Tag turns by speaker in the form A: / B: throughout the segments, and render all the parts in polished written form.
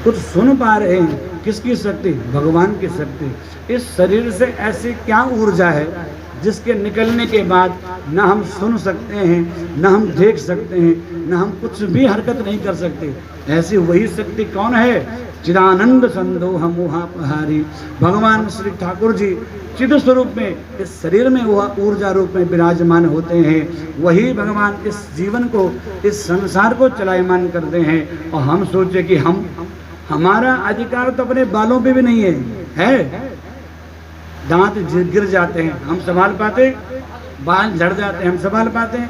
A: कुछ सुन पा रहे हैं, किसकी शक्ति? भगवान की शक्ति। इस शरीर से ऐसी क्या ऊर्जा है जिसके निकलने के बाद न हम सुन सकते हैं, न हम देख सकते हैं, न हम कुछ भी हरकत नहीं कर सकते। ऐसी वही शक्ति कौन है? चिदानंद संदोह मोहापहारी भगवान श्री ठाकुर जी चिद स्वरूप में इस शरीर में वह ऊर्जा रूप में विराजमान होते हैं। वही भगवान इस जीवन को, इस संसार को चलायमान करते हैं। और हम सोचे कि हमारा अधिकार तो अपने बालों पे भी नहीं है। दांत गिर जाते हैं, हम संभाल पाते? बाल झड़ जाते हैं, हम संभाल पाते हैं?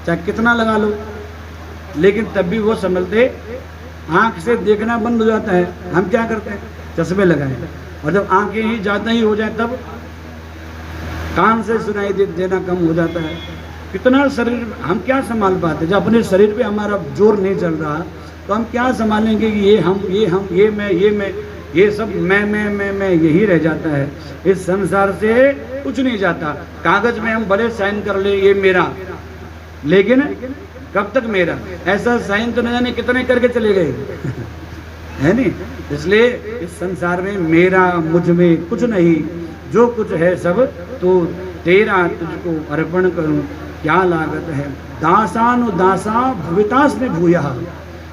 A: चाहे कितना लगा लो, लेकिन तब भी वो संभलते। आंख से देखना बंद हो जाता है, हम क्या करते हैं? चश्मे लगाए। और जब आंखें ही ज़्यादा ही हो जाए तब कान से सुनाई देना कम हो जाता है। कितना शरीर हम क्या संभाल पाते? जब अपने शरीर पे हमारा जोर नहीं चल रहा तो हम क्या संभालेंगे कि ये हम, ये मैं, ये सब मैं यही रह जाता है। इस संसार से कुछ नहीं जाता। कागज में हम बड़े साइन कर ले ये मेरा, लेकिन कब तक मेरा? ऐसा साइन तो न जाने कितने करके चले गए है नहीं। इसलिए इस संसार में मेरा, मुझ में कुछ नहीं। जो कुछ है सब तो तेरा, तुझको अर्पण करूं, क्या लागत है। दासानुदासा भवितास में भूया।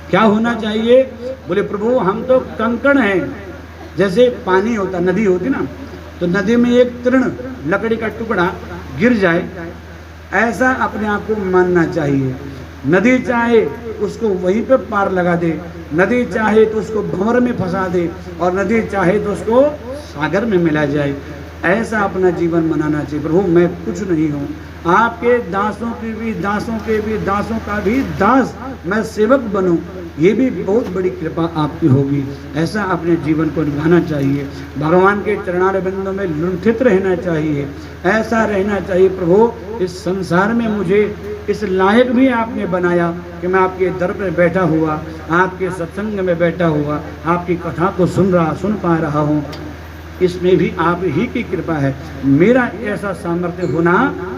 A: क्या होना चाहिए? बोले प्रभु हम तो कंकड़ हैं। जैसे पानी होता, नदी होती ना, तो नदी में एक तृण लकड़ी का टुकड़ा गिर जाए, ऐसा अपने आप को मानना चाहिए। नदी चाहे उसको वहीं पे पार लगा दे, नदी चाहे तो उसको भंवर में फंसा दे, और नदी चाहे तो उसको सागर में मिला जाए। ऐसा अपना जीवन मनाना चाहिए। प्रभु मैं कुछ नहीं हूँ, आपके दासों के दासों का भी दास मैं सेवक बनूं, ये भी बहुत बड़ी कृपा आपकी होगी। ऐसा अपने जीवन को निभाना चाहिए। भगवान के चरणार बिंदों में लुंठित रहना चाहिए। ऐसा रहना चाहिए प्रभु इस संसार में मुझे इस लायक भी आपने बनाया कि मैं आपके दर पर बैठा हुआ, आपके सत्संग में बैठा हुआ, आपकी कथा को सुन पा रहा हूँ। इसमें भी आप ही की कृपा है। मेरा ऐसा सामर्थ्य होना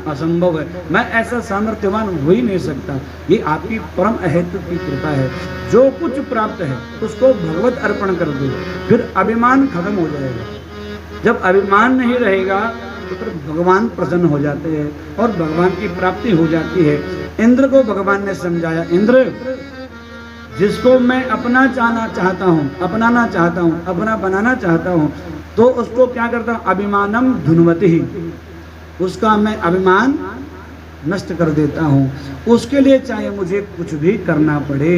A: असंभव है। मैं ऐसा सामर्थ्यवान हो ही नहीं सकता। ये आपकी परम अहेतु की कृपा है। जो कुछ प्राप्त है उसको भगवत अर्पण कर दो, फिर अभिमान खत्म हो जाएगा। जब अभिमान नहीं रहेगा तो फिर भगवान प्रसन्न हो जाते हैं और भगवान की प्राप्ति हो जाती है। इंद्र को भगवान ने समझाया, इंद्र जिसको मैं अपना चाहता हूँ, अपनाना चाहता हूँ, अपना बनाना चाहता हूँ, तो उसको क्या करता हूँ? अभिमानम धुनवती ही, उसका मैं अभिमान नष्ट कर देता हूँ। उसके लिए चाहे मुझे कुछ भी करना पड़े।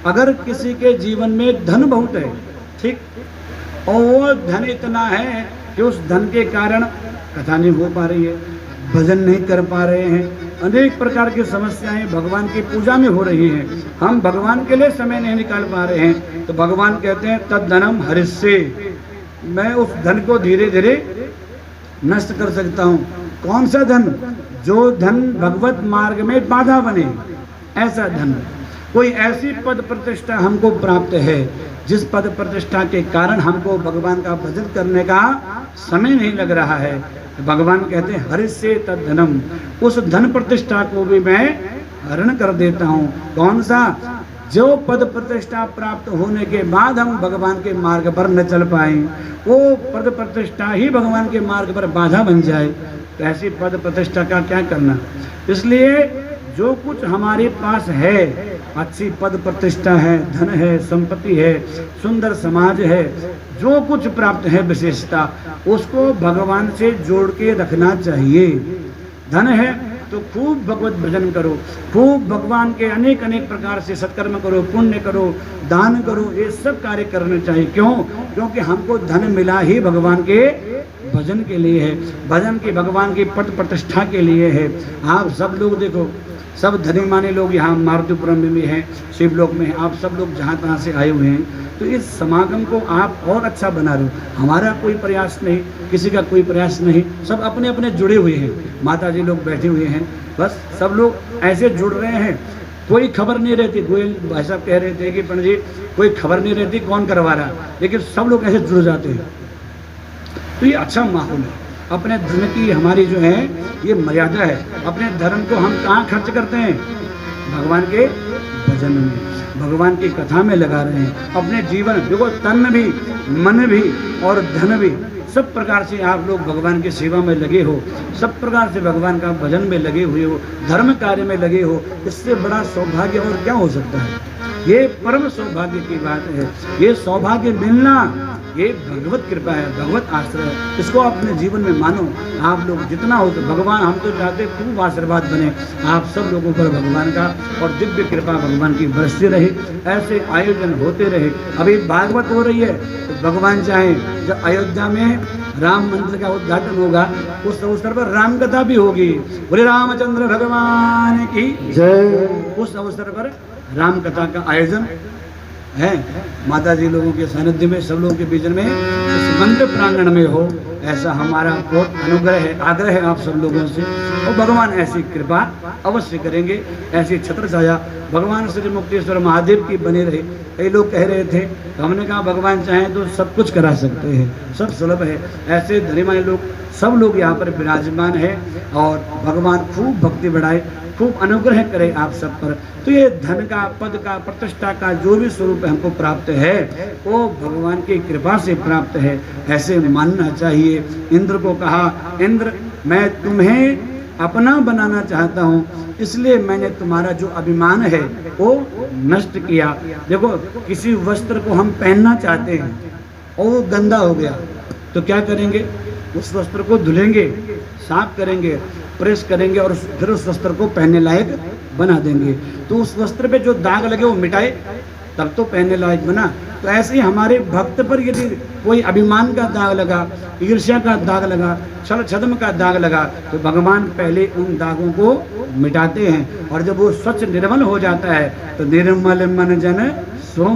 A: अगर किसी के जीवन में धन बहुत है, ठीक, और वो धन इतना है कि उस धन के कारण कथा नहीं हो पा रही है, भजन नहीं कर पा रहे हैं, अनेक प्रकार की समस्याएं भगवान की पूजा में हो रही हैं, हम भगवान के लिए समय नहीं निकाल पा रहे हैं, तो भगवान कहते हैं तद धनम हरिष्ये, मैं उस धन को धीरे धीरे नष्ट कर सकता हूँ। कौन सा धन? जो धन भगवत मार्ग में बाधा बने, ऐसा धन। कोई ऐसी पद प्रतिष्ठा हमको प्राप्त है जिस पद प्रतिष्ठा के कारण हमको भगवान का भजन करने का समय नहीं लग रहा है, तो भगवान कहते हैं हरिष्ये तद धनम, उस धन प्रतिष्ठा को भी मैं हरण कर देता हूँ। कौन सा? जो पद प्रतिष्ठा प्राप्त होने के बाद हम भगवान के मार्ग पर न चल पाए, वो पद प्रतिष्ठा ही भगवान के मार्ग पर बाधा बन जाए, तो ऐसी पद प्रतिष्ठा का क्या करना। इसलिए जो कुछ हमारे पास है, अच्छी पद प्रतिष्ठा है, धन है, संपत्ति है, सुंदर समाज है, जो कुछ प्राप्त है विशेषता, उसको भगवान से जोड़ के रखना चाहिए। धन है तो खूब भगवत भजन करो, खूब भगवान के अनेक प्रकार से सत्कर्म करो, पुण्य करो, दान करो, ये सब कार्य करने चाहिए। क्यों? क्योंकि हमको धन मिला ही भगवान के भजन के लिए है, भजन की भगवान की पद प्रतिष्ठा के लिए है। आप सब लोग देखो, सब धनी माने लोग यहाँ मारुतिपुरम में भी हैं, शिवलोक में हैं, आप सब लोग जहाँ तहाँ से आए हुए हैं, तो इस समागम को आप और अच्छा बना रहे हो। हमारा कोई प्रयास नहीं, किसी का कोई प्रयास नहीं, सब अपने अपने जुड़े हुए हैं। माता जी लोग बैठे हुए हैं, बस सब लोग ऐसे जुड़ रहे हैं, कोई खबर नहीं रहती। गोयल भाई साहब कह रहे थे कि पंडित जी कोई खबर नहीं रहती कौन करवा रहा, लेकिन सब लोग ऐसे जुड़ जाते हैं, तो ये अच्छा माहौल है। अपने धर्म की हमारी जो है ये मर्यादा है। अपने धर्म को हम कहाँ खर्च करते हैं? भगवान के भजन में, भगवान की कथा में लगा रहे हैं अपने जीवन। देखो तन भी, मन भी और धन भी, सब प्रकार से आप लोग भगवान की सेवा में लगे हो, सब प्रकार से भगवान का भजन में लगे हुए हो, धर्म कार्य में लगे हो। इससे बड़ा सौभाग्य और क्या हो सकता है? ये परम सौभाग्य की बात है। ये सौभाग्य मिलना ये भगवत कृपा है, भगवत आश्रय है। इसको अपने जीवन में मानो। आप लोग जितना हो तो भगवान, हम तो चाहते खूब आशीर्वाद बने आप सब लोगों पर भगवान का, और दिव्य कृपा भगवान की बरसती रहे, ऐसे आयोजन होते रहे। अभी भागवत हो रही है तो भगवान चाहे जब अयोध्या में राम मंदिर का उद्घाटन होगा उस अवसर पर राम कथा भी होगी। बोले रामचंद्र भगवान की जय। उस अवसर पर राम कथा का आयोजन है। माता जी लोगों के सानिध्य में, सब लोगों के बीच में इस मंदिर प्रांगण में हो, ऐसा हमारा बहुत अनुग्रह है, आग्रह है आप सब लोगों से। और भगवान ऐसी कृपा अवश्य करेंगे, ऐसी छत्र छाया भगवान श्री मुक्तेश्वर महादेव की बने रहे। कई लोग कह रहे थे, तो हमने कहा भगवान चाहें तो सब कुछ करा सकते हैं, सब सुलभ है। ऐसे धनीमान लोग, सब लोग यहाँ पर विराजमान है, और भगवान खूब भक्ति बढ़ाए, खूब अनुग्रह करे आप सब पर। तो ये धन का, पद का, प्रतिष्ठा का जो भी स्वरूप हमको प्राप्त है वो भगवान की कृपा से प्राप्त है, ऐसे मानना चाहिए। इंद्र को कहा, इंद्र मैं तुम्हें अपना बनाना चाहता हूँ, इसलिए मैंने तुम्हारा जो अभिमान है वो नष्ट किया। देखो किसी वस्त्र को हम पहनना चाहते हैं और वो गंदा हो गया तो क्या करेंगे? उस वस्त्र को धुलेंगे, साफ करेंगे, प्रेस करेंगे और फिर उस वस्त्र को पहनने लायक बना देंगे। तो उस वस्त्र पे जो दाग लगे वो मिटाए तब तो पहनने लायक बना। तो ऐसे ही हमारे भक्त पर यदि कोई अभिमान का दाग लगा, ईर्ष्या का दाग लगा, छल छद्म का दाग लगा, तो भगवान पहले उन दागों को मिटाते हैं, और जब वो स्वच्छ निर्मल हो जाता है तो निर्मल मन जन सो